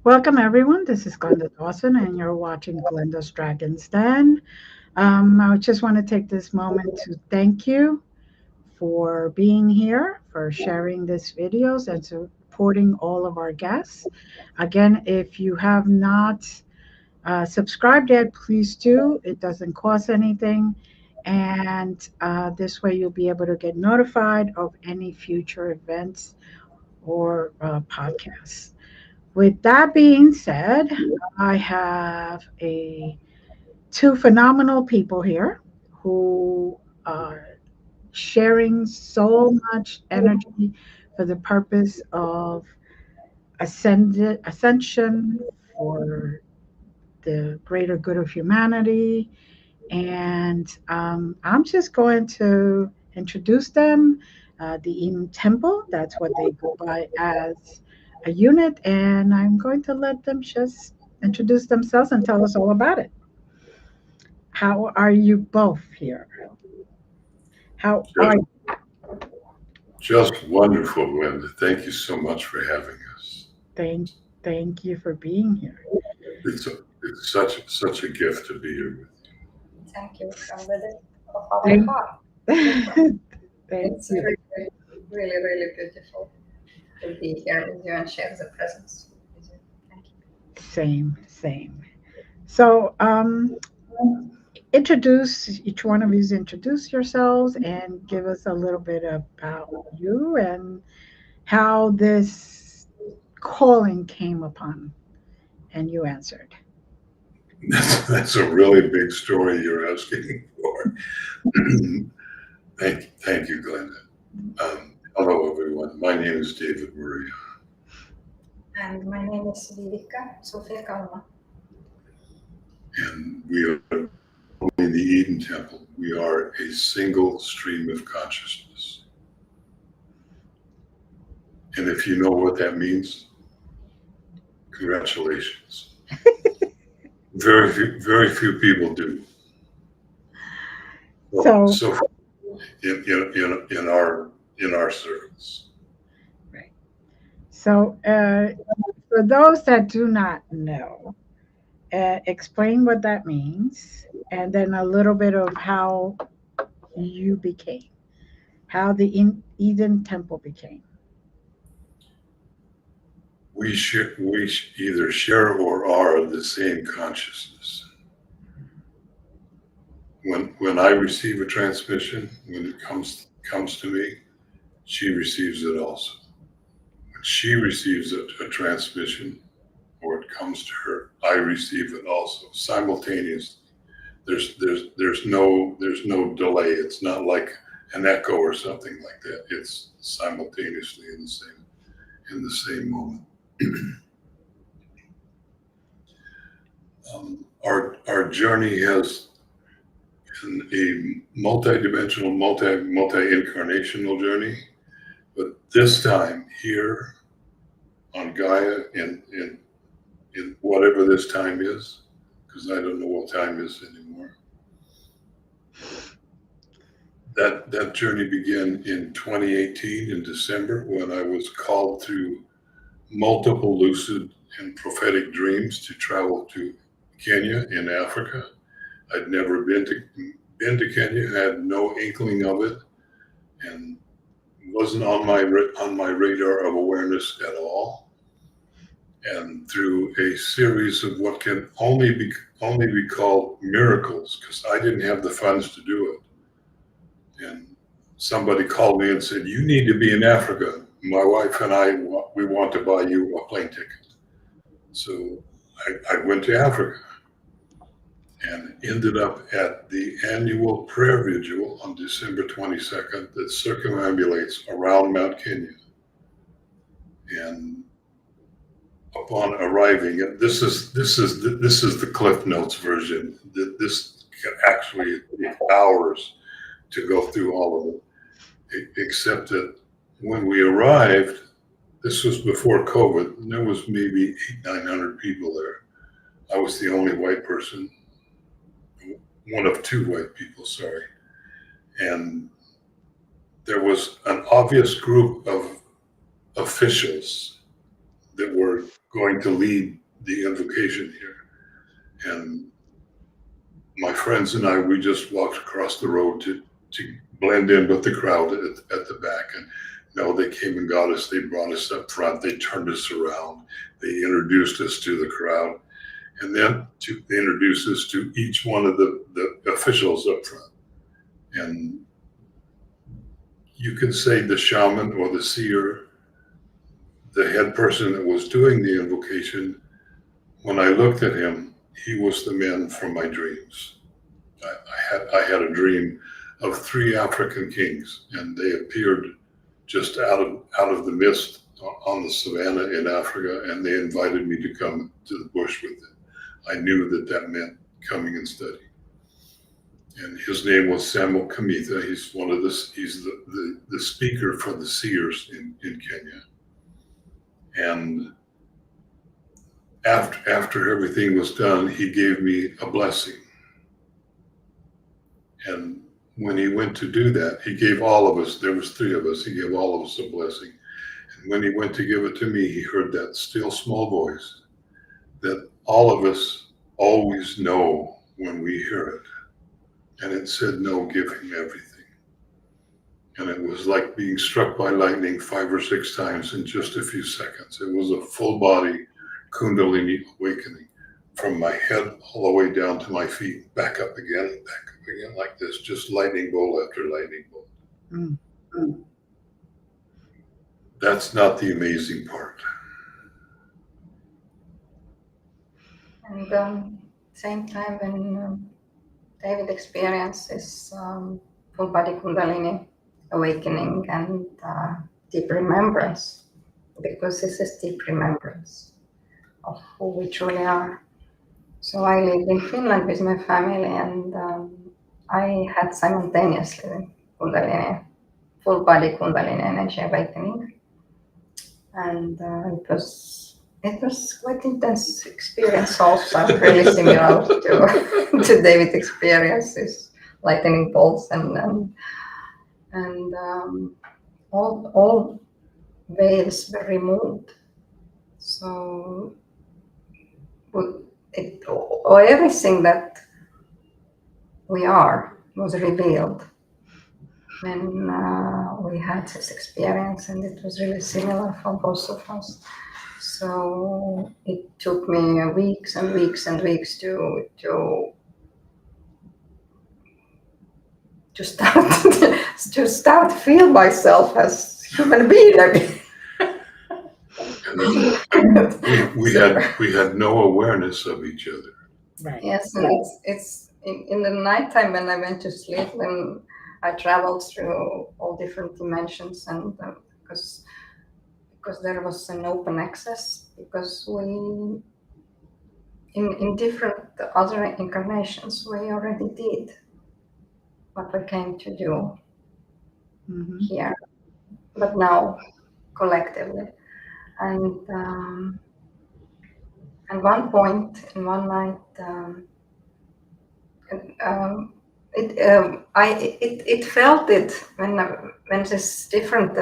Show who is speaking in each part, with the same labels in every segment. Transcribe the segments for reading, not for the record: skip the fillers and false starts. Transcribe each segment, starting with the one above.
Speaker 1: Welcome, everyone. This is Glenda Dawson, and you're watching Glenda's Dragon's Den. I just want to take this moment to thank you for being here, for sharing these videos, and supporting all of our guests. Again, if you have not subscribed yet, please do. It doesn't cost anything. And this way, you'll be able to get notified of any future events or podcasts. With that being said, I have a two phenomenal people here who are sharing so much energy for the purpose of ascension for the greater good of humanity. And I'm just going to introduce them. The Eden Temple, that's what they go by as a unit. And I'm going to let them just introduce themselves and tell us all about it. How are you both here? How are
Speaker 2: Just,
Speaker 1: you?
Speaker 2: just wonderful, Glenda. Thank you so much for having us.
Speaker 1: Thank, thank you for being here.
Speaker 2: It's such a gift to be here with
Speaker 3: Thank you from the top of my
Speaker 1: Thank,
Speaker 3: heart.
Speaker 1: thank
Speaker 3: It's
Speaker 1: you.
Speaker 3: really beautiful to be here with you and share the presence with you. Thank you.
Speaker 1: Same, same. So, introduce each one of you, introduce yourselves and give us a little bit about you and how this calling came upon and you answered.
Speaker 2: you. That's a really big story you're asking for. Thank you, Glenda. Hello, everyone. My name is David Maria,
Speaker 3: And my name is Viikika Sophia.
Speaker 2: and we are in the Eden Temple. We are a single stream of consciousness. And if you know what that means, congratulations. Very few people do.
Speaker 1: So,
Speaker 2: So in our circles.
Speaker 1: right. So, for those that do not know, explain what that means and then a little bit of how you became, how the Eden Temple became.
Speaker 2: We either share or are the same consciousness. When I receive a transmission, when it comes to me, she receives it also. When she receives a transmission or it comes to her, I receive it also simultaneously. There's no delay. It's not like an echo or something like that. It's simultaneously in the same moment. Our journey has been a multi-dimensional, multi-incarnational journey, but this time here on Gaia in whatever this time is, because I don't know what time is anymore. That journey began in 2018 in December when I was called through multiple lucid and prophetic dreams to travel to Kenya in Africa. I'd never been to Kenya, had no inkling of it, and wasn't on my radar of awareness at all. And through a series of what can only be called miracles, because I didn't have the funds to do it. And somebody called me and said, "You need to be in Africa. My wife and I, we want to buy you a plane ticket." So I went to Africa and ended up at the annual prayer vigil on December 22nd that circumambulates around Mount Kenya. And upon arriving, this is the Cliff Notes version. This can actually take hours to go through all of it, except that when we arrived, this was before COVID, and there was maybe 900 people there. I was the only white person, one of two white people, sorry. And there was an obvious group of officials that were going to lead the invocation here. And my friends and I, we just walked across the road to blend in with the crowd at the back. And no, they came and got us. They brought us up front. They turned us around. They introduced us to the crowd. And then they introduced us to each one of the officials up front. And you could say the shaman or the seer, the head person that was doing the invocation, when I looked at him, he was the man from my dreams. I had a dream of 3 African kings, and they appeared just out of the mist on the savannah in Africa, and they invited me to come to the bush with them. I knew that meant coming and studying. And his name was Samuel Kamitha. He's the speaker for the seers in Kenya. And after everything was done, he gave me a blessing. And when he went to do that, he gave all of us, there was 3 of us, he gave all of us a blessing. And when he went to give it to me, he heard that still small voice that all of us always know when we hear it. And it said, no, give him everything. And it was like being struck by lightning 5 or 6 times in just a few seconds. It was a full body Kundalini awakening from my head all the way down to my feet, back up again, like this, just lightning bolt after lightning bolt.
Speaker 1: Mm.
Speaker 2: That's not the amazing part.
Speaker 3: And same time when David experiences full body Kundalini awakening and deep remembrance, because this is deep remembrance of who we truly are. So I lived in Finland with my family, and I had simultaneously Kundalini, full body Kundalini energy awakening, and it was quite intense experience. Also, really similar to David's experiences, lightning bolts and all veils were removed. So everything that we are was revealed when we had this experience, and it was really similar for both of us. So it took me weeks and weeks and weeks to start to feel myself as human being again.
Speaker 2: we had no awareness of each other.
Speaker 1: Right.
Speaker 3: Yes, and it's in the nighttime when I went to sleep, when I traveled through all different dimensions, and because there was an open access, because we in different other incarnations we already did what we came to do here, but now collectively. And at one point in one night, it felt it when this different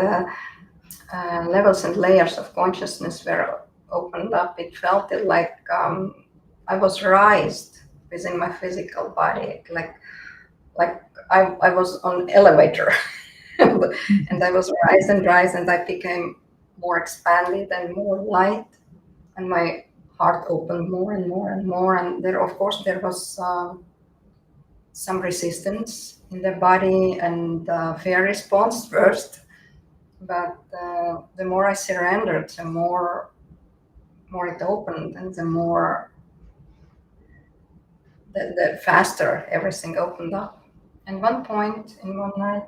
Speaker 3: levels and layers of consciousness were opened up. It felt it like I was raised within my physical body, like I was on elevator, and I was raised, and I became more expanded and more light, and my heart opened more and more and more. And there, of course, there was some resistance in the body and fear response first, but the more I surrendered, the more it opened, and the faster everything opened up. And one point in one night,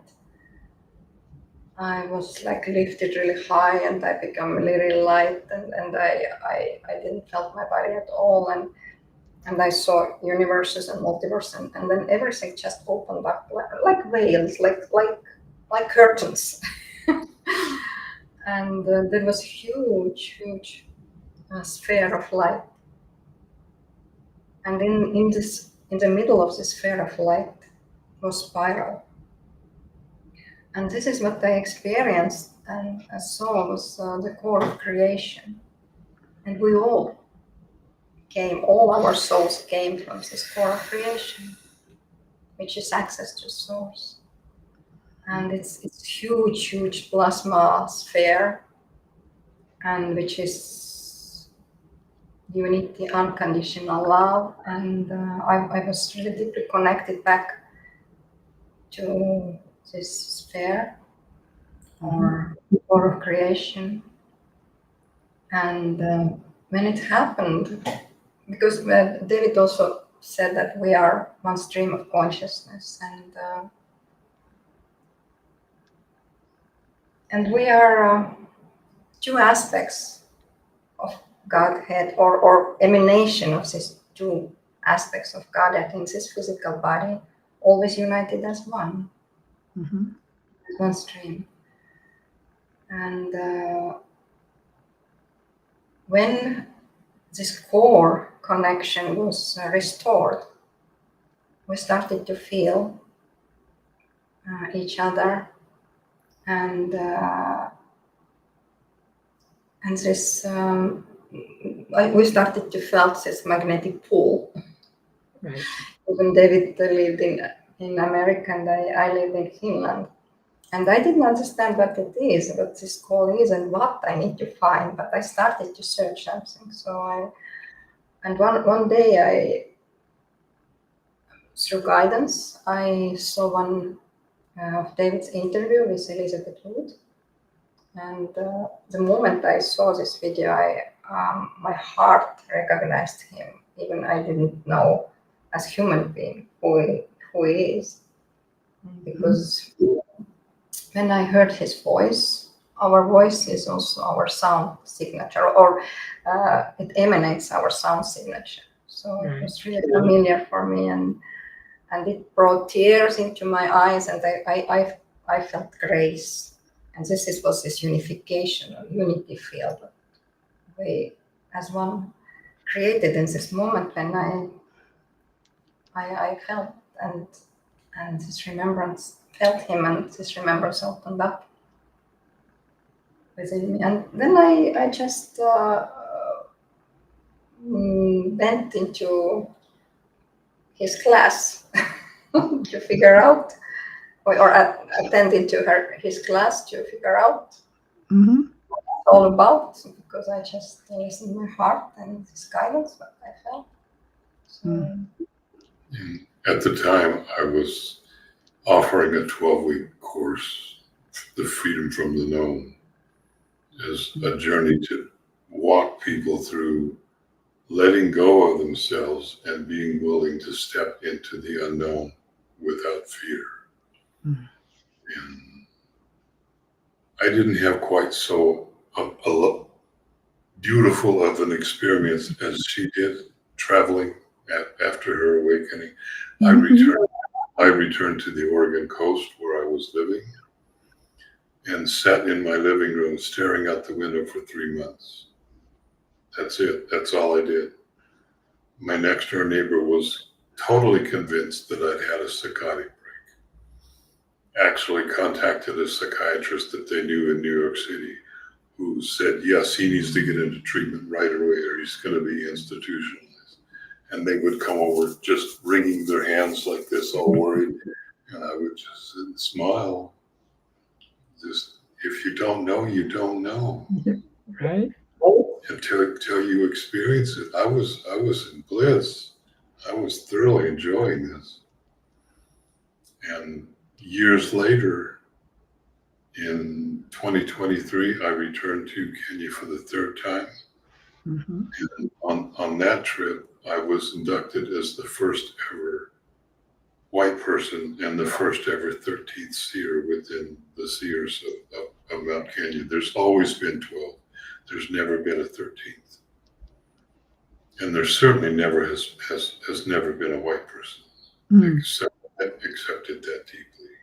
Speaker 3: I was like lifted really high, and I became really light, and I didn't felt my body at all, and I saw universes and multiverse, and then everything just opened up like veils, like curtains. And there was huge sphere of light, and in the middle of this sphere of light was spiral. And this is what I experienced and I saw was the core of creation. And we all our souls came from this core of creation, which is access to source. And it's huge plasma sphere, and which is unity, unconditional love. And I was really deeply connected back to this sphere or core of creation. And when it happened, because David also said that we are one stream of consciousness, and we are two aspects of Godhead, or emanation of these two aspects of Godhead in this physical body, always united as one, as one stream. And when this core connection was restored, we started to feel each other, and this we started to feel this magnetic pull.
Speaker 1: Right.
Speaker 3: Even David lived in America, and I lived in Finland, and I didn't understand what it is, what this call is, and what I need to find. But I started to search something. And one day, through guidance, I saw one of David's interview with Elizabeth Wood. And the moment I saw this video, my heart recognized him. Even I didn't know as human being who he is. Because when I heard his voice, our voice is also our sound signature, or it emanates our sound signature. So it was really familiar for me, and it brought tears into my eyes, and I felt grace. And was this unification or unity field we as one created in this moment when I felt and this remembrance felt him, and this remembrance opened up within me. And then I just went into his class to figure out, or attended to his class to figure out what it's all about, because I just listened my heart and his guidance, what I felt. So,
Speaker 2: at the time, I was offering a 12-week course, The Freedom from the Known, as a journey to walk people through letting go of themselves and being willing to step into the unknown without fear. And I didn't have quite so beautiful of an experience as she did traveling after her awakening. I returned to the Oregon coast where I was living and sat in my living room staring out the window for 3 months. That's it. That's all I did. My next door neighbor was totally convinced that I'd had a psychotic break. Actually contacted a psychiatrist that they knew in New York City, who said, yes, he needs to get into treatment right away or he's going to be institutionalized. And they would come over just wringing their hands like this, all worried. And I would just sit and smile. Just, if you don't know, you don't know.
Speaker 1: Right.
Speaker 2: Until you experience it. I was in bliss. I was thoroughly enjoying this. And years later, in 2023, I returned to Kenya for the third time. And on that trip, I was inducted as the first ever white person and the first ever 13th seer within the seers of Mount Kenya. There's always been 12. There's never been a 13th. And there certainly never has never been a white person accepted that deeply.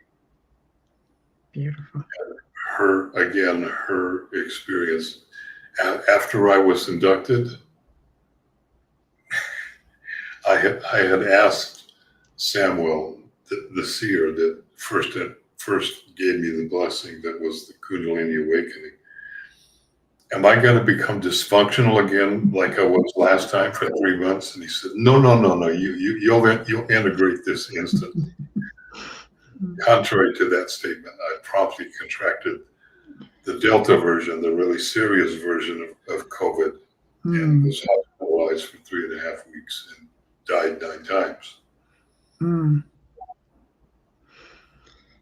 Speaker 1: Beautiful.
Speaker 2: And her experience, after I was inducted, I had asked Samuel, the seer that first gave me the blessing that was the Kundalini awakening. am I going to become dysfunctional again like I was last time for 3 months? And he said, no, no, no, no, you'll integrate this instantly. Contrary to that statement, I promptly contracted the Delta version, the really serious version of COVID, and was hospitalized for 3.5 weeks and died 9 times.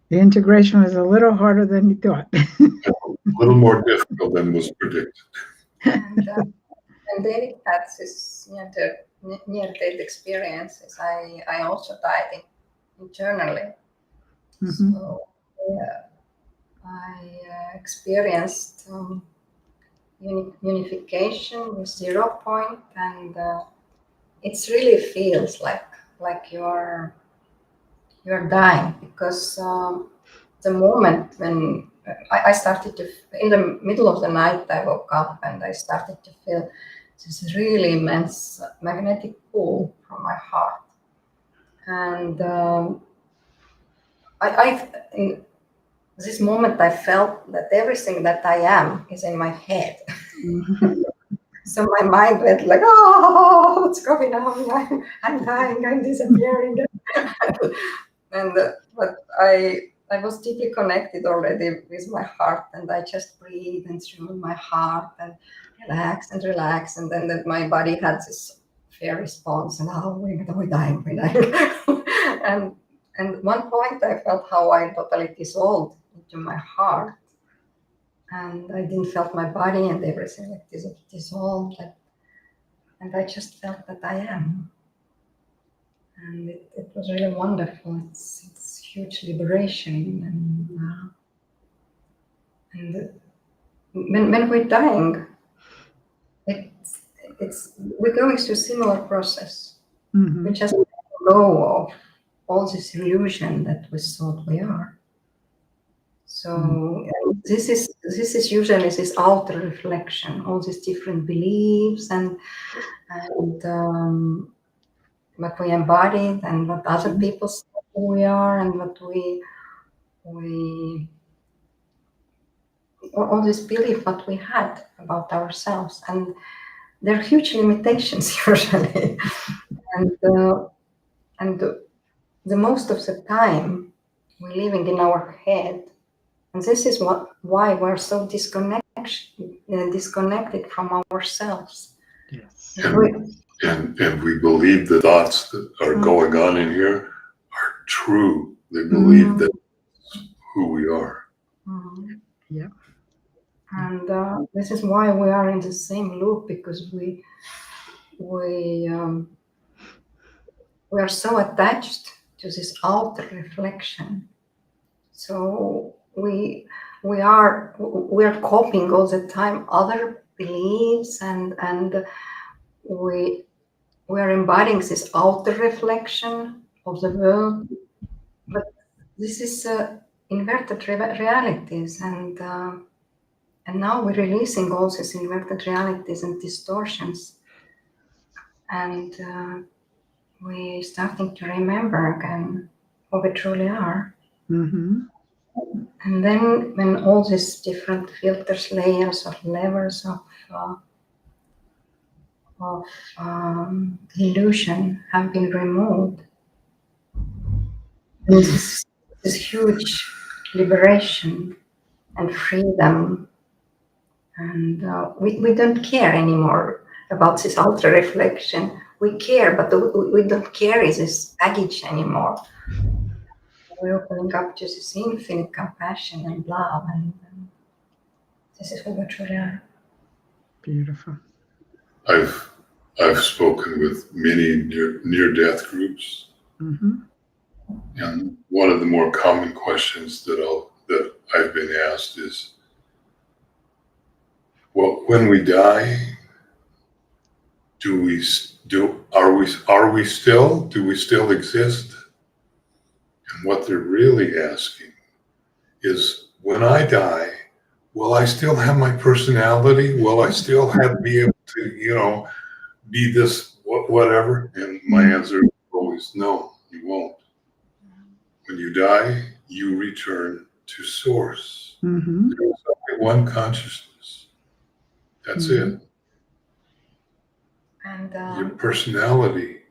Speaker 1: The integration was a little harder than you thought.
Speaker 2: A little more difficult than was predicted.
Speaker 3: And David had this near-death experiences. I also died internally. So I experienced unification with 0 point, and it really feels like you're dying, because the moment when I started to, in the middle of the night, I woke up and I started to feel this really immense magnetic pull from my heart. And in this moment, I felt that everything that I am is in my head. So my mind went like, oh, what's going on? I'm dying, I'm disappearing. But I was deeply connected already with my heart, and I just breathed and through my heart and relax. And then my body had this fear response, and we're dying. And at one point I felt how I totally dissolved into my heart, and I didn't felt my body and everything like this dissolved, and I just felt that I am. And it was really wonderful. It's huge liberation, and when we're dying, we're going through a similar process. We just let go of all this illusion that we thought we are. So this is usually this outer reflection, all these different beliefs and what we embodied and what other people say who we are, and what we all this belief what we had about ourselves, and there are huge limitations usually, and the most of the time we're living in our head, and this is why we're so disconnected from ourselves.
Speaker 1: Yes.
Speaker 2: And we believe the thoughts that are going on in here are true. They believe that that's who we are.
Speaker 1: Yeah.
Speaker 3: And this is why we are in the same loop, because we are so attached to this outer reflection. So we are copying all the time other beliefs, and we are embodying this outer reflection of the world, but this is inverted realities, and now we're releasing all these inverted realities and distortions, and we're starting to remember again who we truly are. And then when all these different filters, layers or levels of illusion have been removed, this huge liberation and freedom, and we don't care anymore about this outer reflection. We care, but we don't carry this baggage anymore. We're opening up to this infinite compassion and love, and this is who we truly are.
Speaker 1: Beautiful.
Speaker 2: I've spoken with many near-death groups, and one of the more common questions that I've been asked is, well, when we die, do we still exist? And what they're really asking is, when I die, will I still have my personality? Will I still be able to, be this whatever? And my answer is always, no, you won't. When you die, you return to source. There is only one consciousness. That's
Speaker 1: Mhm.
Speaker 2: it.
Speaker 3: And
Speaker 2: Your personality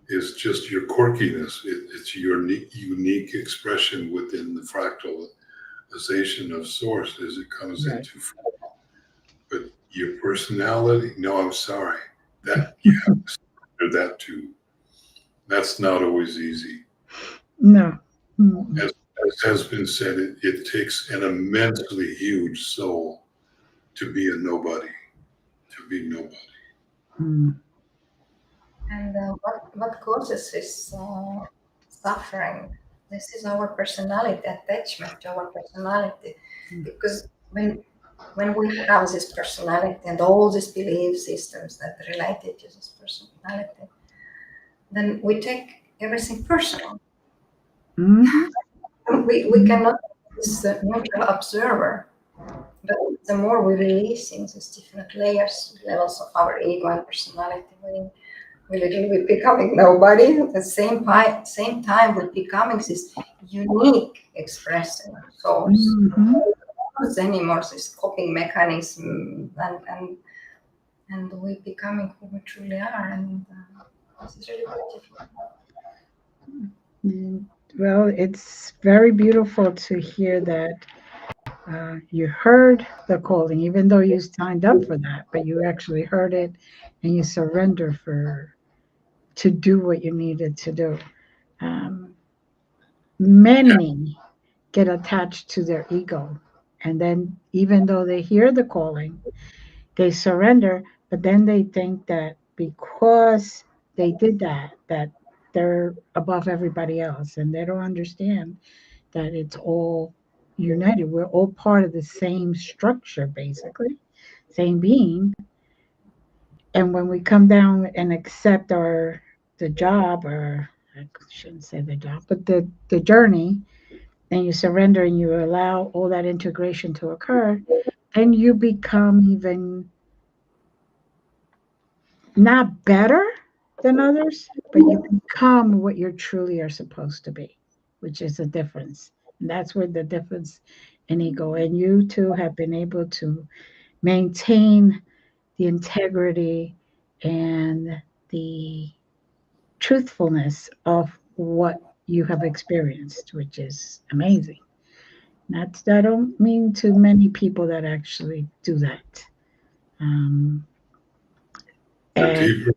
Speaker 2: is just your quirkiness. It's your unique expression within the fractalization of source as it comes
Speaker 1: Right.
Speaker 2: into form. But your personality, no, I'm sorry, that you have to surrender that too. That's not always easy.
Speaker 1: No. Mm-mm.
Speaker 2: As has been said, it takes an immensely huge soul to be a nobody, to be nobody.
Speaker 1: Mm.
Speaker 3: and what causes this suffering? This is our personality, attachment to our personality. Because when we have this personality and all these belief systems that are related to this personality, then we take everything personal.
Speaker 1: Mhm.
Speaker 3: We cannot be this neutral observer. But the more we release in these different levels of our ego and personality, we literally becoming nobody. At the same time, we're becoming this unique expressing source.
Speaker 1: Mhm.
Speaker 3: Not anymore this coping mechanism, and we're becoming who we truly are, and this is really beautiful.
Speaker 1: Mm. Well, it's very beautiful to hear that you heard the calling, even though you signed up for that, but you actually heard it and you surrender for to do what you needed to do. Um,
Speaker 2: Yeah,
Speaker 1: Many get attached to their ego, and then even though they hear the calling, they surrender, but then they think that because they did that, that they're above everybody else, and they don't understand that it's all united. We're all part of the same structure, basically, same being. And when we come down and accept the job, or I shouldn't say the job, but the journey, and you surrender and you allow all that integration to occur, then you become even not better than others, but you become what you truly are supposed to be, which is a difference. And that's where the difference in ego. And you two have been able to maintain the integrity and the truthfulness of what you have experienced, which is amazing. That's I don't mean to many people that actually do that. Um,
Speaker 2: the
Speaker 1: and
Speaker 2: deeper,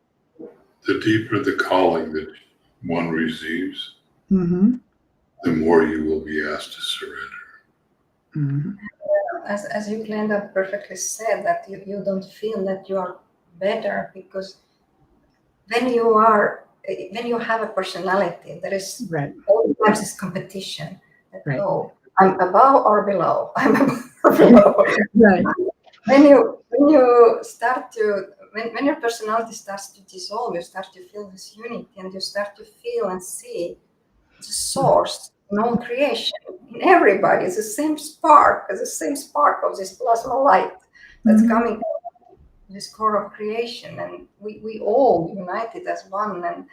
Speaker 2: the deeper the calling that one receives,
Speaker 1: mhm,
Speaker 2: the more you will be asked to surrender.
Speaker 1: mhm,
Speaker 3: As you, Glenda, perfectly said, that you don't feel that you are better, because when you have a personality, there is
Speaker 1: right,
Speaker 3: always this competition that,
Speaker 1: right,
Speaker 3: oh, I'm above or below. I'm above or below.
Speaker 1: right.
Speaker 3: When you start to when your personality starts to dissolve, you start to feel this unity, and you start to feel and see the source in all creation, in everybody. It's the same spark, it's the same spark of this plasma light that's
Speaker 1: Mhm,
Speaker 3: coming from this core of creation, and we all united as one, and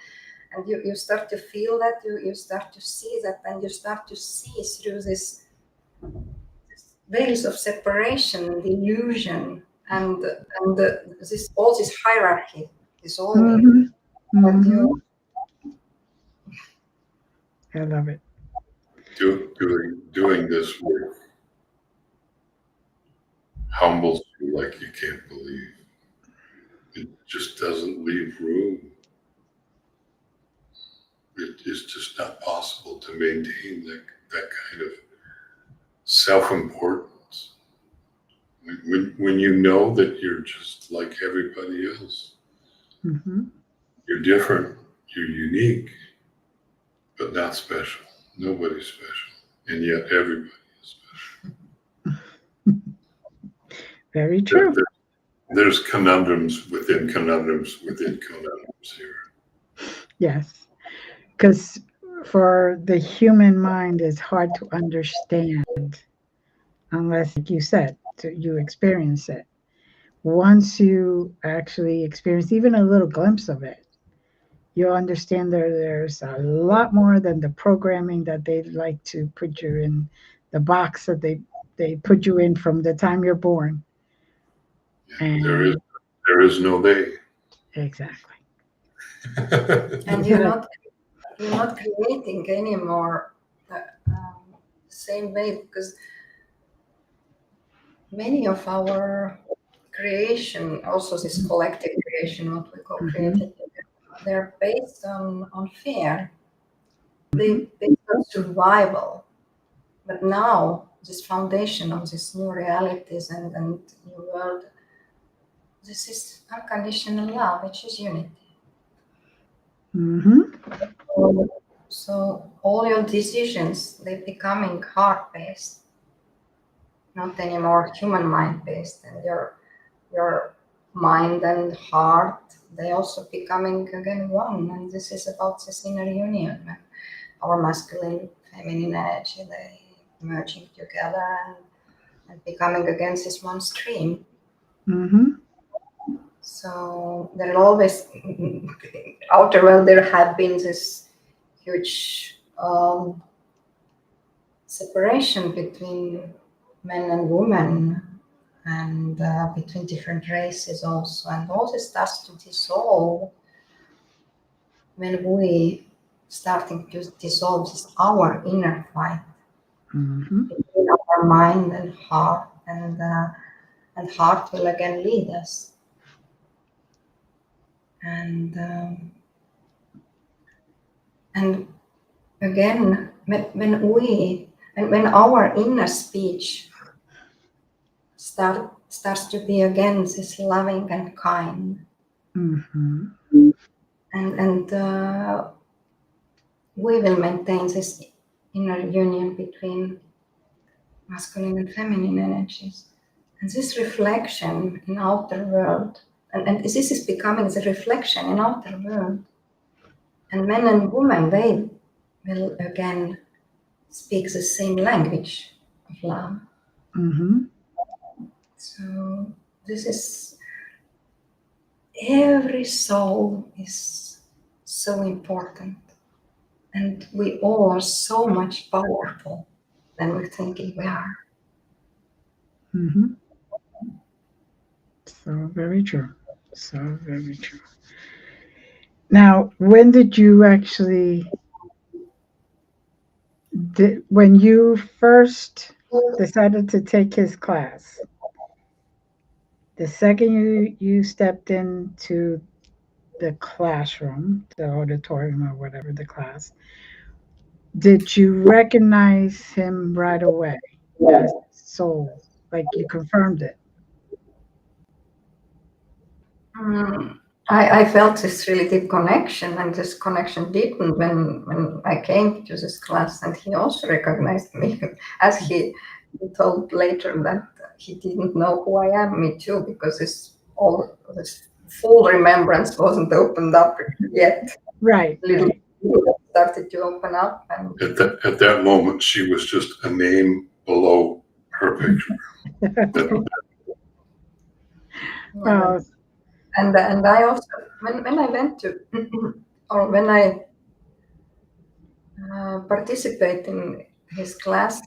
Speaker 3: you start to feel that, you start to see that, and you start to see through this veils of separation and illusion, and this all this hierarchy dissolving,
Speaker 1: mhm,
Speaker 3: and you
Speaker 1: mhm. I love it.
Speaker 2: Doing this work humbles you like you can't believe. It just doesn't leave room. It is just not possible to maintain that kind of self-importance when you know that you're just like everybody else.
Speaker 1: Mhm.
Speaker 2: You're different, you're unique, but not special. Nobody's special, and yet everybody is special.
Speaker 1: Very
Speaker 2: There,
Speaker 1: true.
Speaker 2: there, there's conundrums within conundrums within conundrums here.
Speaker 1: Yes, because for the human mind, it's hard to understand unless, like you said, you experience it. Once you actually experience even a little glimpse of it, you'll understand there's a lot more than the programming that they like to put you in the box that they put you in from the time you're born. And
Speaker 2: there is no they.
Speaker 1: exactly.
Speaker 3: And you're not creating anymore the same way, because many of our creation, also this collective creation, what we call creative, they're based on fear. They based on survival. But now this foundation of these new realities and new world, this is unconditional love, which is unity. So all your decisions, they're becoming heart-based, not anymore human mind-based. And your mind and heart, they also becoming again one. And this is about this inner union. Our masculine, feminine energy, they merging together and becoming again this one stream. So there will always, outer world, there have been this huge separation between men and women, and between different races also. And all this starts to dissolve when we starting to dissolve this our inner fight between our mind and heart, and heart will again lead us. And again, when our inner speech starts to be again this loving and kind, and we will maintain this inner union between masculine and feminine energies. And this reflection in outer world, and this is becoming the reflection in outer world. And men and women, they will again speak the same language of love. So this is, every soul is so important. And we all are so much powerful than we're thinking we are.
Speaker 1: So very true. So very true. Now, when did you actually, when you first decided to take his class, the second you stepped into the classroom, the auditorium or whatever the class, did you recognize him right away as soul? Like you confirmed it?
Speaker 3: I felt this really deep connection, and this connection deepened when I came to this class, and he also recognized me, as he told later that he didn't know who I am, me too, because this full remembrance wasn't opened up yet.
Speaker 1: Right.
Speaker 3: Little started to open up, and
Speaker 2: at that moment she was just a name below her picture.
Speaker 3: And I also, when I went to, or when I participate in his class,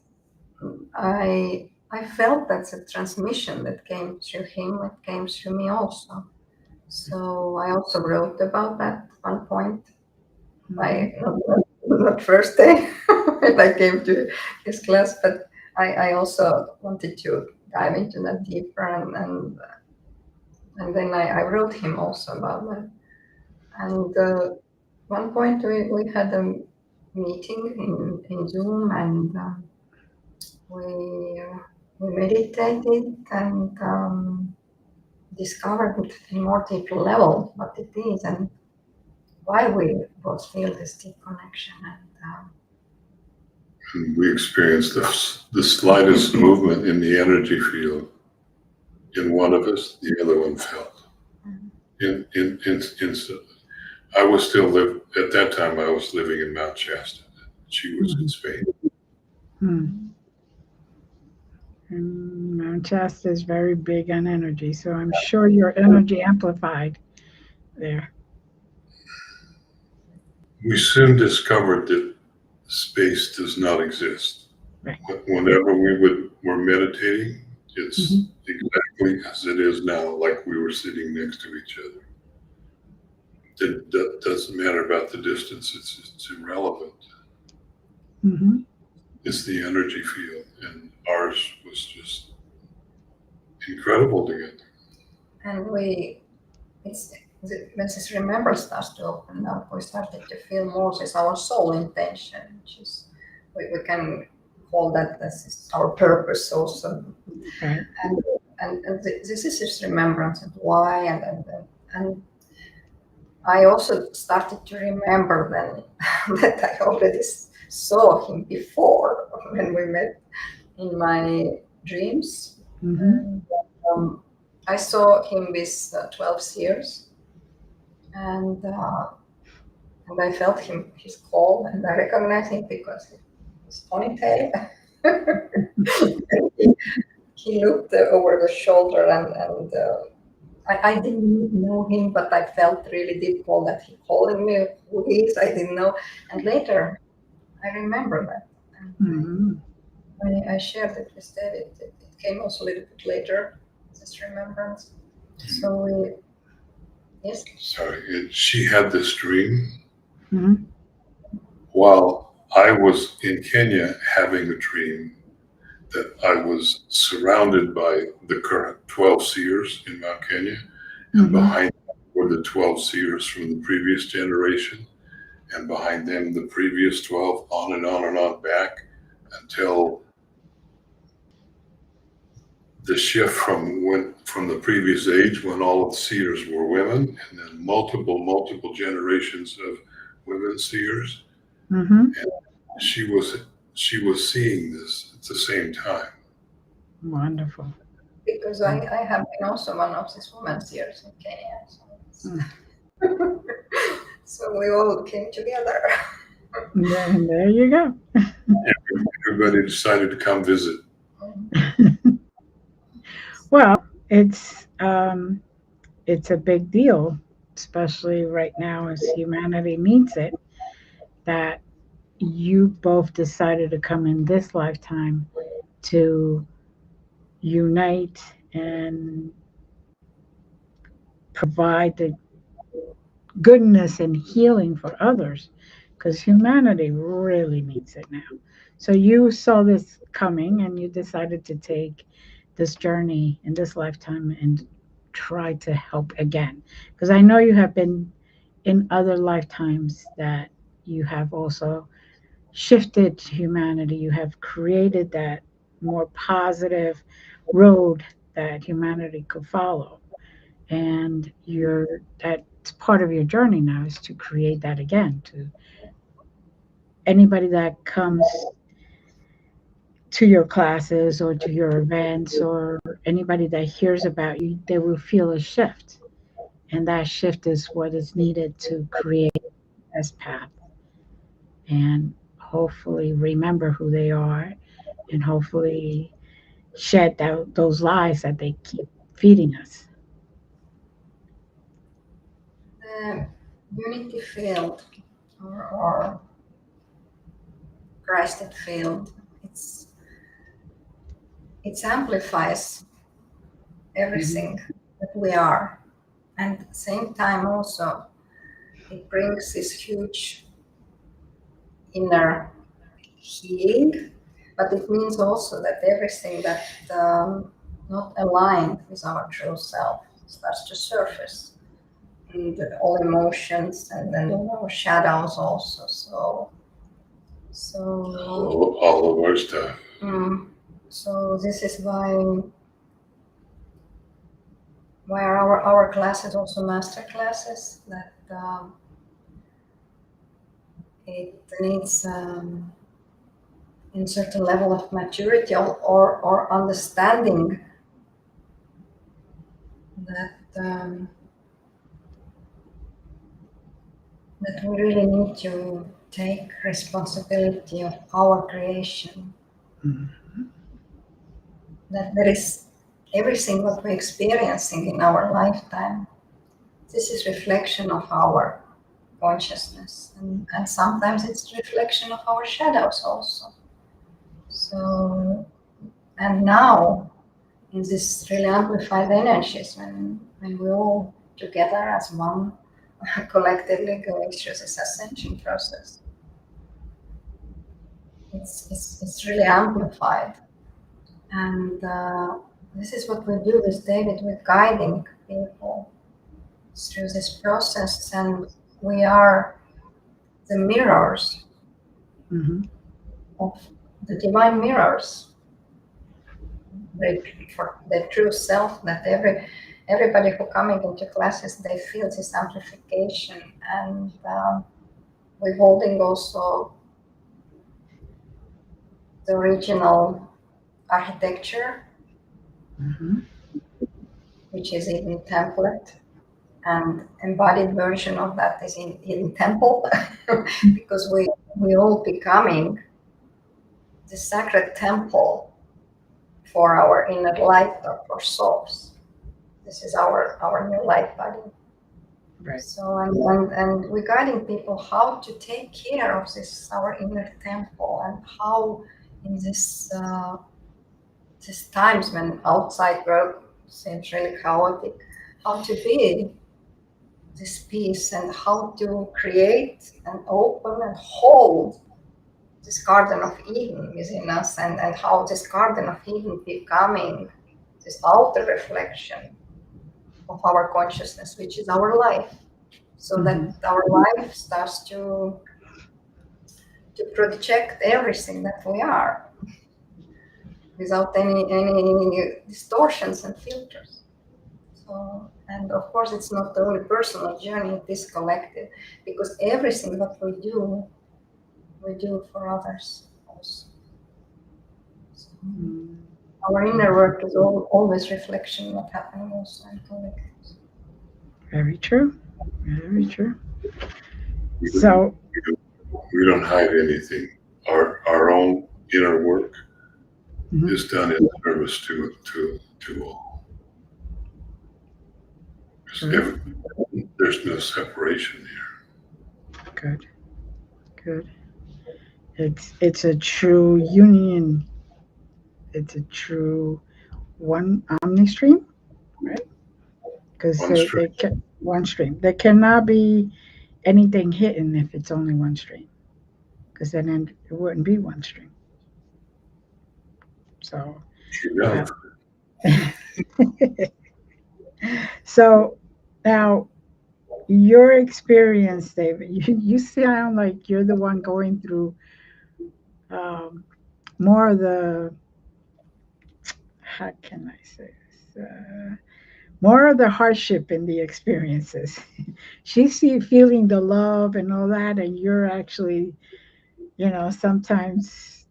Speaker 3: I felt that's a transmission that came through him, it came through me also. So I also wrote about that at one point. Not first day when I came to his class, but I also wanted to dive into that deeper, and then I wrote him also about that. And one point we had a meeting in Zoom, and we meditated and discovered in more deeper level what it is and why we both feel this deep connection.
Speaker 2: And we experienced the slightest movement in the energy field in one of us, the other one felt. Instantly. I was still at that time I was living in Mount Shasta. She was in Spain.
Speaker 1: And Mount Shasta is very big on energy, so I'm sure your energy amplified there.
Speaker 2: We soon discovered that space does not exist.
Speaker 1: Right.
Speaker 2: Whenever we were meditating It's exactly as it is now, like we were sitting next to each other. It doesn't matter about the distance, it's irrelevant.
Speaker 1: Mm-hmm.
Speaker 2: It's the energy field, and ours was just incredible together.
Speaker 3: And when this remembrance starts to open up, we started to feel more this our soul intention, which is we can call that this is our purpose also.
Speaker 1: Right.
Speaker 3: And this is his remembrance and why and I also started to remember then that I already saw him before when we met in my dreams.
Speaker 1: Mm-hmm.
Speaker 3: And, I saw him with 12 years, and I felt his call, and I recognized him because his ponytail. He looked over the shoulder, and I didn't know him, but I felt really deep call that he called me who he is. I didn't know, and later I remember that. And I shared it with David. It came also a little bit later, this remembrance. So yes.
Speaker 2: Sorry, she had this dream
Speaker 1: Mm-hmm.
Speaker 2: while I was in Kenya having a dream that I was surrounded by the current 12 seers in Mount Kenya, and behind them were the 12 seers from the previous generation, and behind them the previous 12, on and on back, until the shift from the previous age when all of the seers were women, and then multiple generations of women seers.
Speaker 1: Mm-hmm.
Speaker 2: And she was seeing this at the same time.
Speaker 1: Wonderful.
Speaker 3: Because I have been also one of these women seers in Kenya. So we all came together.
Speaker 1: There you go.
Speaker 2: Everybody decided to come visit.
Speaker 1: Well, it's a big deal, especially right now as humanity needs it, that you both decided to come in this lifetime to unite and provide the goodness and healing for others, because humanity really needs it now. So you saw this coming and you decided to take this journey in this lifetime and try to help again. Because I know you have been in other lifetimes that you have also shifted humanity. You have created that more positive road that humanity could follow. And that's part of your journey now, is to create that again, to anybody that comes to your classes or to your events, or anybody that hears about you, they will feel a shift. And that shift is what is needed to create this path and hopefully remember who they are, and hopefully shed those lies that they keep feeding us.
Speaker 3: The unity field or Christed field, it amplifies everything that we are, and at the same time also it brings this huge inner healing, but it means also that everything that not aligned with our true self starts to surface, and all emotions and then our shadows also. So
Speaker 2: All of our stuff.
Speaker 3: so this is why our classes also master classes, that it needs in certain level of maturity or understanding that that we really need to take responsibility of our creation. That there is everything what we're experiencing in our lifetime. This is reflection of our consciousness, and sometimes it's reflection of our shadows also. So, and now in this really amplified energies when we all together as one collectively going through this ascension process. It's really amplified, and this is what we do with David, with guiding people through this process, and we are the mirrors of the divine mirrors, for the true self, that everybody who coming into classes, they feel this amplification, and we're holding also the original architecture, which is in template, and embodied version of that is in temple, because we all becoming the sacred temple for our inner light of our souls. This is our new light body.
Speaker 1: Right.
Speaker 3: So and we're guiding people how to take care of this, our inner temple, and how in this these times when outside world seems really chaotic, how to be this peace, and how to create and open and hold this garden of Eden within us, and how this garden of Eden becoming this outer reflection of our consciousness, which is our life, so that our life starts to project everything that we are, without any distortions and filters. So, and of course, it's not the only personal journey, it is collective, because everything that we do for others also. So, our inner work is always reflection of what's happening also in collective.
Speaker 1: Very true. Very true. So
Speaker 2: we don't hide anything. Our own inner work is done in service to all. There's no separation here.
Speaker 1: Good. It's a true union. It's a true one omni-stream, right? Because one stream. There cannot be anything hidden if it's only one stream, because then it wouldn't be one stream. So, so now your experience, David, you sound like you're the one going through more of the, how can I say this? More of the hardship in the experiences. She's feeling the love and all that, and you're actually, sometimes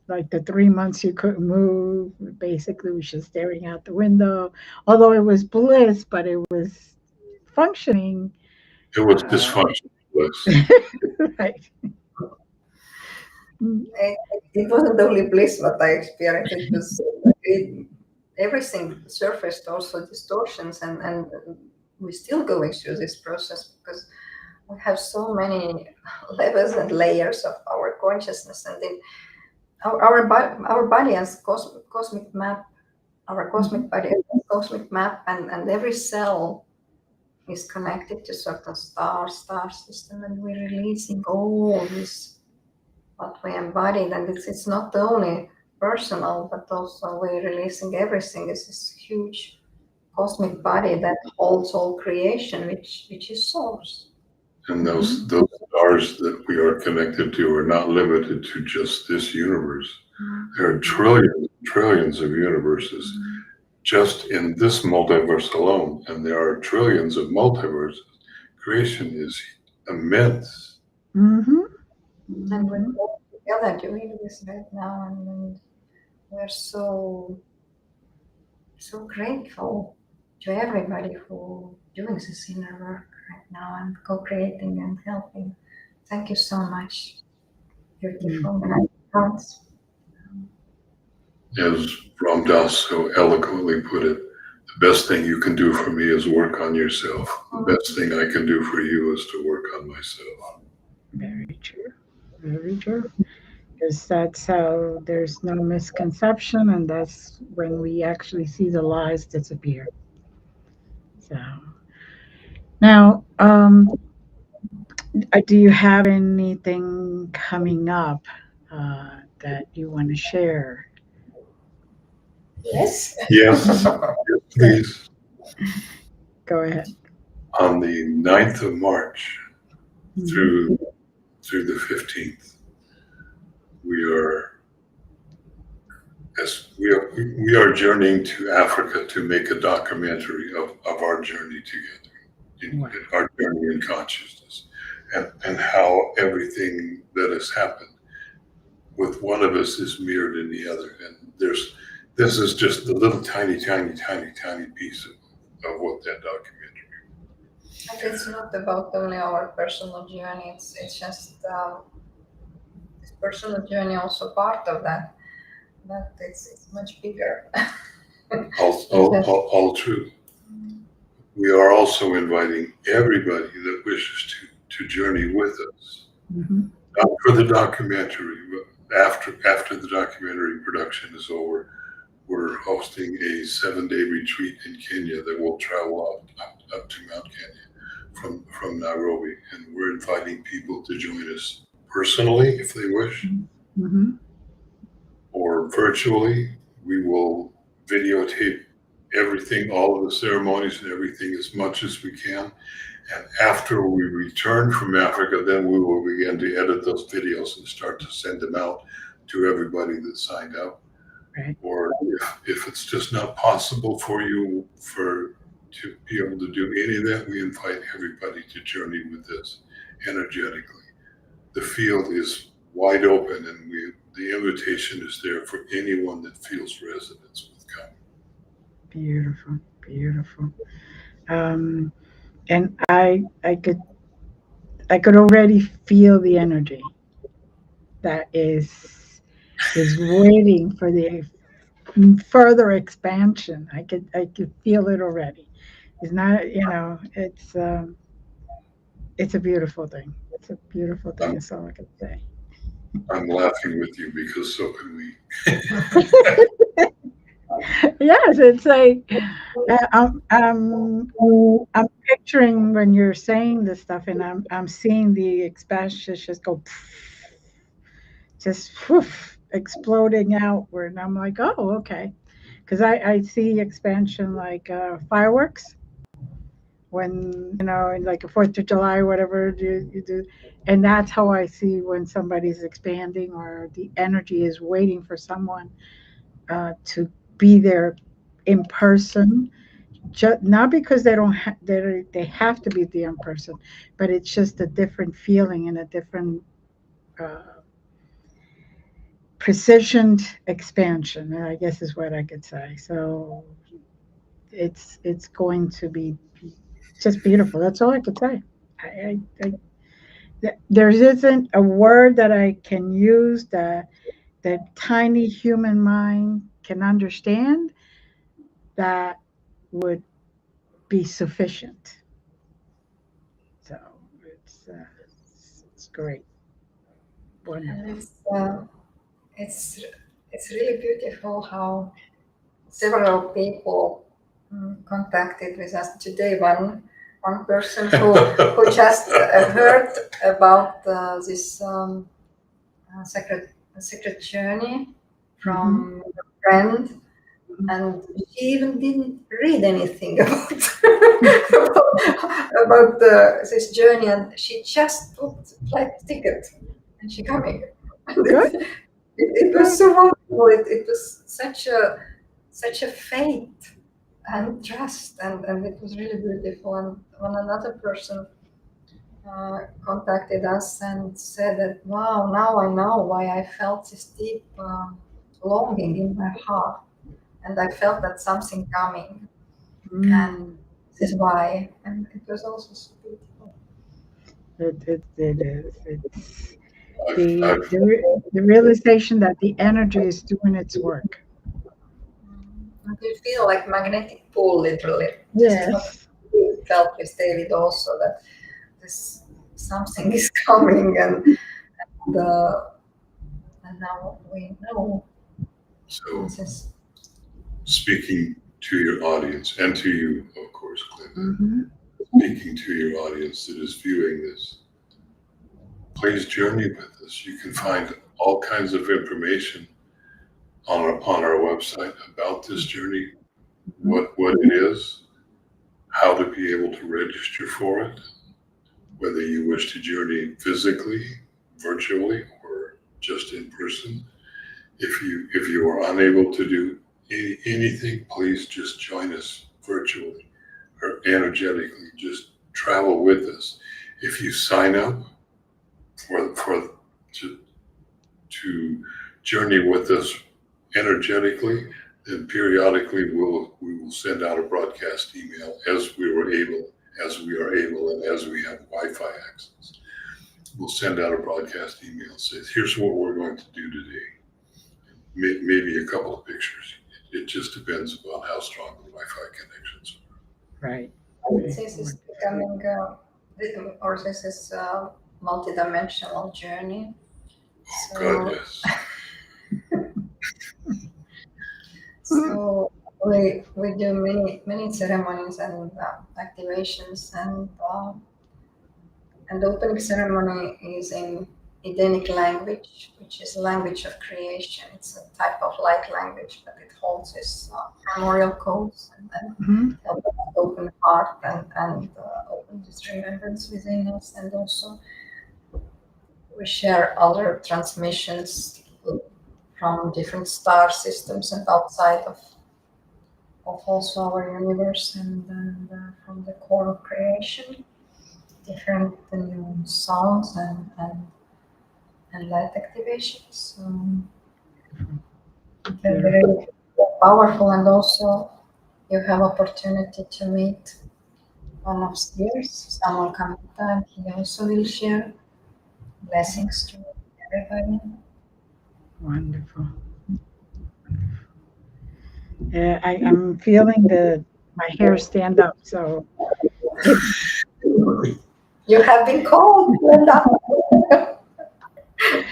Speaker 1: like the 3 months you couldn't move, basically was just staring out the window. Although it was bliss, but it was functioning.
Speaker 2: It was dysfunctional bliss.
Speaker 1: Right.
Speaker 3: It wasn't only bliss what I experienced. It was everything surfaced, also distortions, and we're still going through this process because we have so many levels and layers of our consciousness, and in our body as cosmic map, our cosmic body is a cosmic map, and every cell is connected to certain star system, and we're releasing all this what we embodied, and it's not only personal, but also we're releasing everything. It's this huge cosmic body that holds all creation, which is source.
Speaker 2: And those stars that we are connected to are not limited to just this universe. There are trillions of universes just in this multiverse alone, and there are trillions of multiverses. Creation is immense.
Speaker 3: And we're all together doing this right now, and we're so grateful to everybody who doing this inner work right now and co-creating and helping. Thank you so much. Beautiful thoughts.
Speaker 2: As Ram Dass so eloquently put it, the best thing you can do for me is work on yourself. The best thing I can do for you is to work on myself.
Speaker 1: Very true. Very true. because that's how there's no misconception, and that's when we actually see the lies disappear. So now, do you have anything coming up that you want to share?
Speaker 3: Yes.
Speaker 2: Yes, yes, please.
Speaker 1: Go ahead.
Speaker 2: On the 9th of March
Speaker 1: Mhm.
Speaker 2: through the 15th, we are we are journeying to Africa to make a documentary of our journey together,
Speaker 1: Wow.
Speaker 2: our journey in consciousness, and how everything that has happened with one of us is mirrored in the other. And this is just a little tiny piece of what that documentary.
Speaker 3: And it's not about only our personal journey. It's just this personal journey also part of that. But it's much bigger.
Speaker 2: All true. We are also inviting everybody that wishes to journey with us.
Speaker 1: Mhm.
Speaker 2: Not for the documentary, but after the documentary production is over, we're hosting a 7-day retreat in Kenya that will travel up to Mount Kenya from Nairobi, and we're inviting people to join us personally if they wish,
Speaker 1: Mhm.
Speaker 2: or virtually. We will videotape everything, all of the ceremonies and everything as much as we can. And after we return from Africa, then we will begin to edit those videos and start to send them out to everybody that signed up.
Speaker 1: Right.
Speaker 2: Or if it's just not possible for you to be able to do any of that, we invite everybody to journey with us energetically. The field is wide open, and the invitation is there for anyone that feels resonance with coming.
Speaker 1: Beautiful, beautiful. And I could already feel the energy that is waiting for the further expansion. I could feel it already. It's not, it's a beautiful thing. It's a beautiful thing.
Speaker 2: I'm,
Speaker 1: That's all I can say.
Speaker 2: I'm laughing with you because so can we.
Speaker 1: Yes, it's like I'm picturing when you're saying this stuff, and I'm seeing the expansion just go, just exploding outward, and I'm like, oh, okay, because I see expansion like fireworks when like a Fourth of July or whatever you do, and that's how I see when somebody's expanding or the energy is waiting for someone to be there in person. Not because they don't they have to be there in person, but it's just a different feeling and a different uh, precisioned expansion, I guess is what I could say. So it's going to be just beautiful. That's all I could say. There isn't a word that I can use that tiny human mind can understand that would be sufficient. So it's great,
Speaker 3: And
Speaker 1: wonderful.
Speaker 3: it's it's really beautiful how several people contacted with us today. One person who just heard about this sacred journey
Speaker 1: Hmm.
Speaker 3: from a friend, and she even didn't read anything about this journey, and she just booked flight ticket and she coming. And
Speaker 1: Good,
Speaker 3: it was
Speaker 1: good.
Speaker 3: so wonderful. It was such a faith and trust, and it was really beautiful. And when another person contacted us and said that, wow, now I know why I felt this deep longing in my heart, and I felt that something coming, and
Speaker 1: Mm.
Speaker 3: this is why. And it was also so beautiful.
Speaker 1: It is. It's
Speaker 2: I've, I've,
Speaker 1: the realization that the energy is doing its work.
Speaker 3: And you feel like magnetic pull, literally. This is what
Speaker 1: Yes.
Speaker 3: we felt with David also, that this something is coming, and And now we know
Speaker 2: So,
Speaker 3: this is.
Speaker 2: speaking to your audience and to you, of course, Glenda,
Speaker 1: Mm-hmm.
Speaker 2: speaking to your audience that is viewing this, please journey with us. You can find all kinds of information on our website about this journey, what it is, how to be able to register for it, whether you wish to journey physically, virtually, or just in person. If you are unable to do anything, please just join us virtually or energetically. Just travel with us. If you sign up to journey with us energetically, then periodically we will send out a broadcast email as we are able, and as we have Wi-Fi access. We'll send out a broadcast email that says, here's what we're going to do today. Maybe a couple of pictures. It just depends upon how strong the Wi-Fi connections are.
Speaker 1: Right.
Speaker 3: This is becoming, or this is a multidimensional journey.
Speaker 2: Oh, God, yes.
Speaker 3: So we do many ceremonies and activations, and the opening ceremony is in Edenic language, which is language of creation. It's a type of light language, but it holds its memorial codes and then help us open heart and open this remembrance within us. And also we share other transmissions from different star systems and outside of also our universe and from the core of creation, different sounds and light activations. They're very powerful, and also you have opportunity to meet one of spheres, Samuel Kamita, and he also will share blessings to everybody.
Speaker 1: Wonderful. I'm feeling my hair stand up. So
Speaker 3: You have been called, Glenda.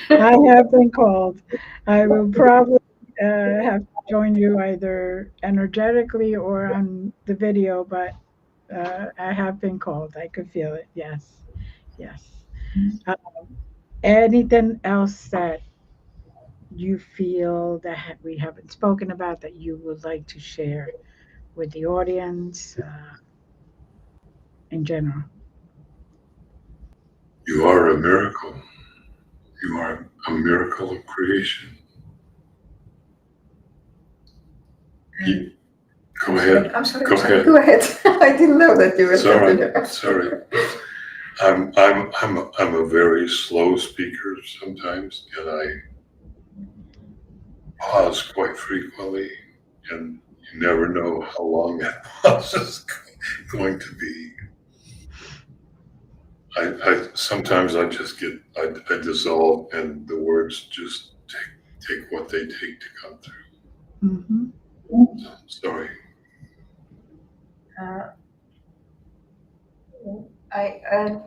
Speaker 1: I have been called. I will probably have to join you either energetically or on the video, but I have been called. I could feel it. Yes. Yes. Anything else that you feel that we haven't spoken about that you would like to share with the audience in general?
Speaker 2: You are a miracle. You are a miracle of creation. Go ahead.
Speaker 3: I'm sorry.
Speaker 2: Go ahead.
Speaker 3: Go ahead. I didn't know that you were
Speaker 2: Sorry. I'm a very slow speaker sometimes, and I pause quite frequently, and you never know how long that pause is going to be. I sometimes I just I dissolve, and the words just take what they take to come through.
Speaker 1: Mm-hmm.
Speaker 2: Sorry.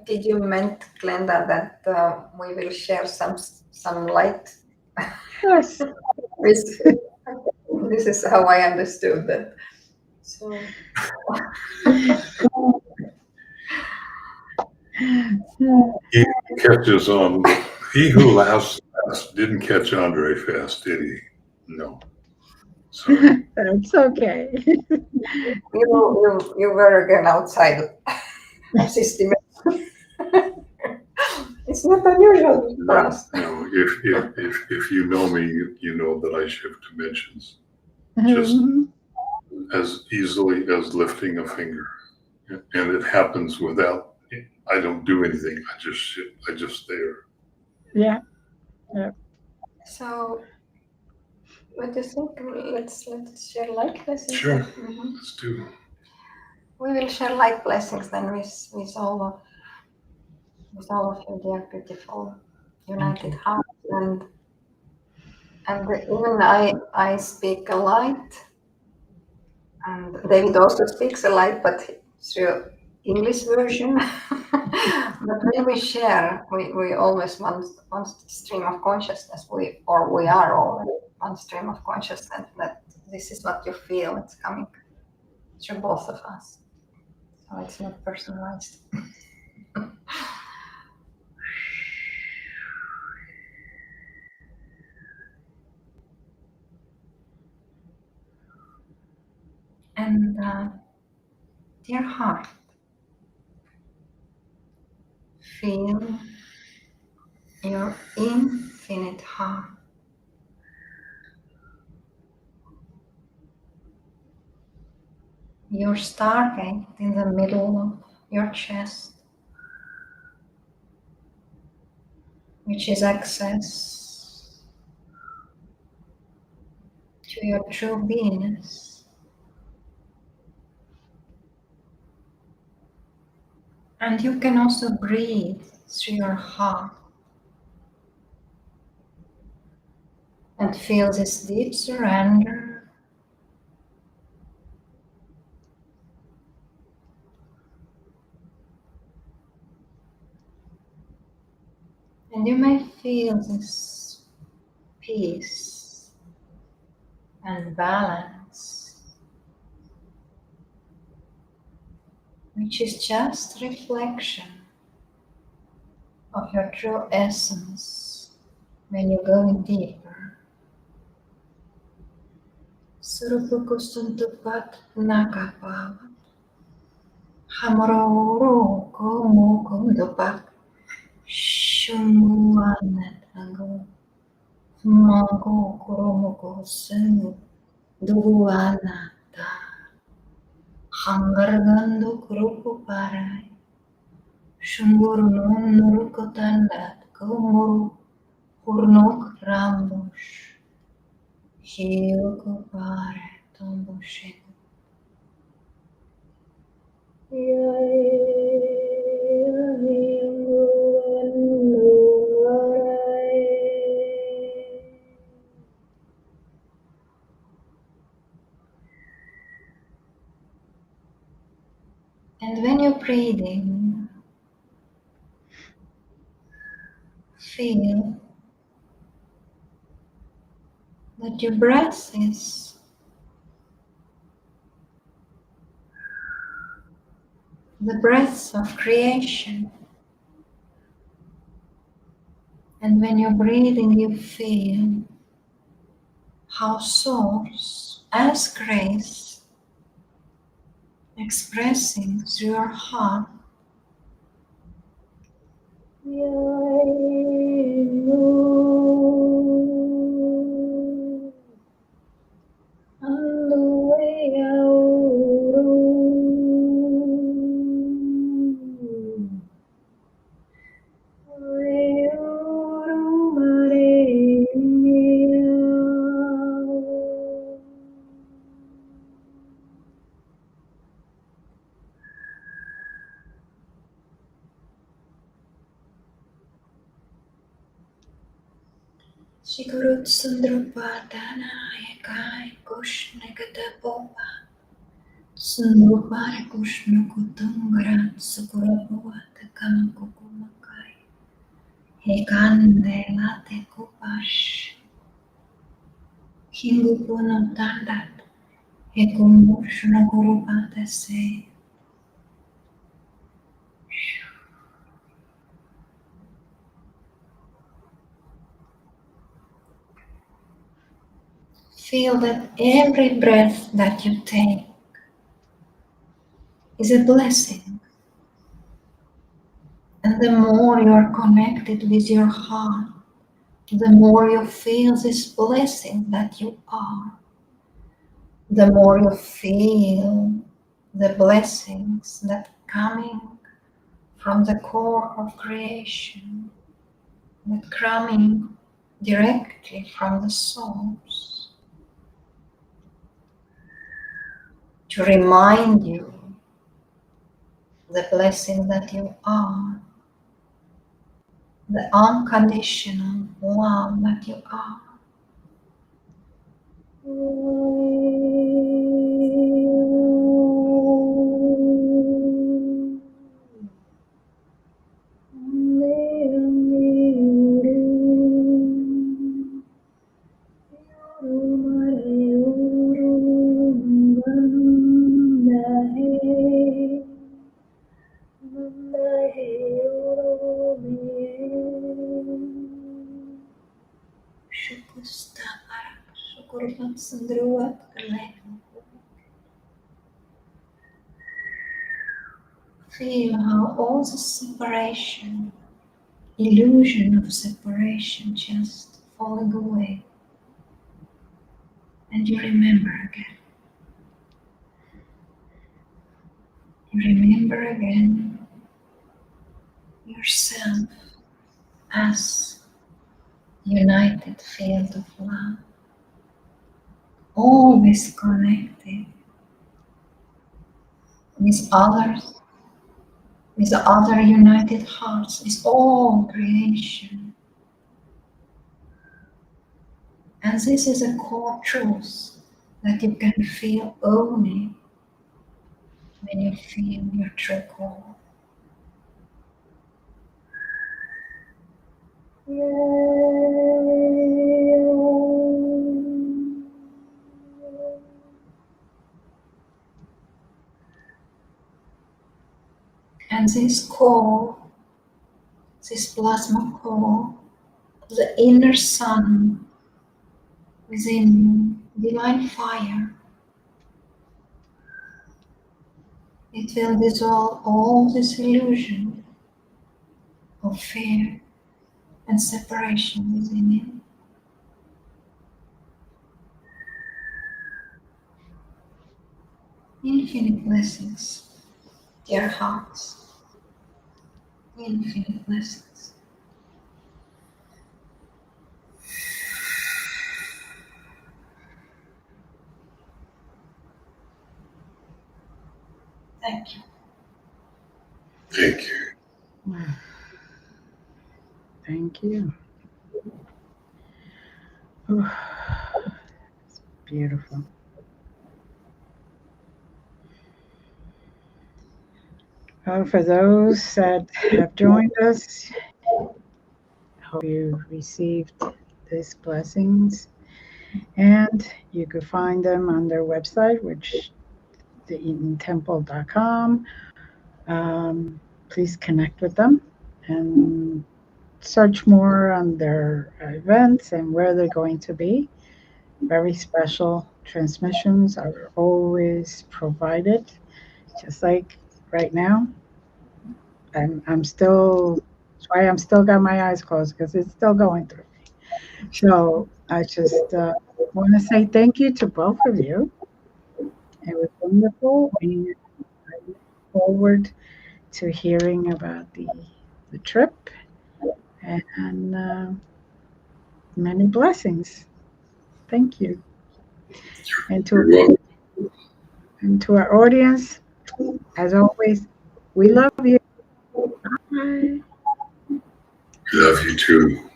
Speaker 3: Did you meant, Glenda, that we will share some light?
Speaker 1: Yes.
Speaker 3: This is how I understood that. So.
Speaker 2: He catches on. He who laughs fast didn't catch on very fast, did he? No. Sorry.
Speaker 1: That's okay.
Speaker 3: You were again outside of system. It's not unusual for us.
Speaker 2: No. If you know me, you know that I shift dimensions just as easily as lifting a finger, and it happens without. I don't do anything. I just there.
Speaker 1: Yeah.
Speaker 3: So, what do you think? Let's share light blessings.
Speaker 2: Sure. Let's do.
Speaker 3: We will share light blessings then with all of you, dear beautiful united hearts, and even I speak a light, and David also speaks a light, but through English version. But when we share, we always one stream of consciousness. We are all one stream of consciousness. That this is what you feel. It's coming through both of us. So it's not personalized. And dear heart, feel your infinite heart. Your stargate in the middle of your chest, which is access to your true beingness. And you can also breathe through your heart and feel this deep surrender. And you may feel this peace and balance, which is just reflection of your true essence when you're going deeper. Surupukusuntupat nakapawa hamaro kumukundupak shumuanet ango mago kurumuko senu duanata hangargando kurupu parai shumurunun nurukotandat kumuru hurnok rambush Hiuko pare tomboshego. And when you're breathing, feel that your breath is the breath of creation. And when you're breathing, you feel how Source, as grace, expressing through your heart, Sigurut Sundrupadana Ekai Kushnegata Boba Sundrupare Kushnukutungarat Sukurabuata Kamakukumakai Hekande Late Kupash Hingupuna Tandat Hekumushna Gurupata Se. Feel that every breath that you take is a blessing. And the more you are connected with your heart, the more you feel this blessing that you are. The more you feel the blessings that coming from the core of creation, that coming directly from the source, to remind you the blessing that you are, the unconditional love that you are. Syukur sabar, syukur sendruat kelihatan. Feel how all the separation, illusion of separation just falling away. And you remember again. You remember again yourself as united field of love, always connected with others, with other united hearts, with all creation. And this is a core truth that you can feel only when you feel your true core. And this core, this plasma core, the inner sun within you, divine fire, it will dissolve all this illusion of fear and separation within you. Infinite blessings, dear hearts. Infinite blessings. Thank you.
Speaker 2: Thank you.
Speaker 1: Thank you. Oh, it's beautiful. For those that have joined us, I hope you received these blessings, and you could find them on their website, which theedentemple.com. Please connect with them and search more on their events and where they're going to be. Very special transmissions are always provided, just like right now. I'm still, that's why I'm still got my eyes closed, because it's still going through me. So I just want to say thank you to both of you. It was wonderful, and I look forward to hearing about the trip, and many blessings. Thank you. And to our audience, as always, we love you. Bye.
Speaker 2: Love you too.